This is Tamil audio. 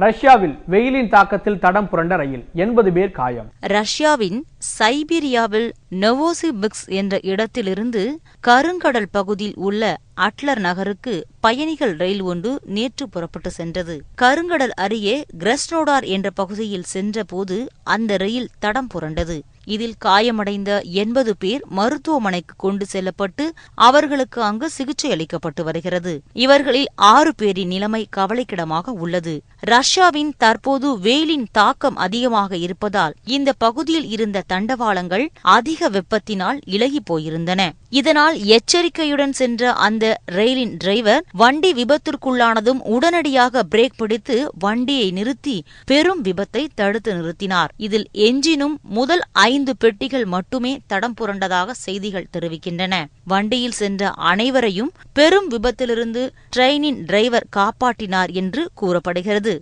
ரஷ்யாவில் வெயிலின் தாக்கத்தில் தடம் புரண்ட ரயில், 80 பேர் காயம். ரஷ்யாவின் சைபீரியாவில் நோவோசிபிர்ஸ்க் என்ற இடத்திலிருந்து கருங்கடல் பகுதியில் உள்ள அட்லர் நகருக்கு பயணிகள் ரயில் ஒன்று நேற்று புறப்பட்டு சென்றது. கருங்கடல் அருகே கிரஸ்னோடார் என்ற பகுதியில் சென்றபோது அந்த ரயில் தடம் புரண்டது. இதில் காயமடைந்த 80 பேர் மருத்துவமனைக்கு கொண்டு செல்லப்பட்டு அவர்களுக்கு அங்கு சிகிச்சை அளிக்கப்பட்டு வருகிறது. இவர்களில் 6 பேரின் நிலைமை கவலைக்கிடமாக உள்ளது. ரஷ்யாவின் தற்போது வெயிலின் தாக்கம் அதிகமாக இருப்பதால் இந்த பகுதியில் இருந்த தண்டவாளங்கள் அதிக வெப்பத்தினால் இளகி போயிருந்தன. இதனால் எச்சரிக்கையுடன் சென்ற அந்த ரயிலின் டிரைவர் வண்டி விபத்திற்குள்ளானதும் உடனடியாக பிரேக் பிடித்து வண்டியை நிறுத்தி பெரும் விபத்தை தடுத்து நிறுத்தினார். இதில் எஞ்சினும் முதல் 5 பெட்டிகள் மட்டுமே தடம் புரண்டதாக செய்திகள் தெரிவிக்கின்றன. வண்டியில் சென்ற அனைவரையும் பெரும் விபத்திலிருந்து ட்ரெயினின் டிரைவர் காப்பாற்றினார் என்று கூறப்படுகிறது.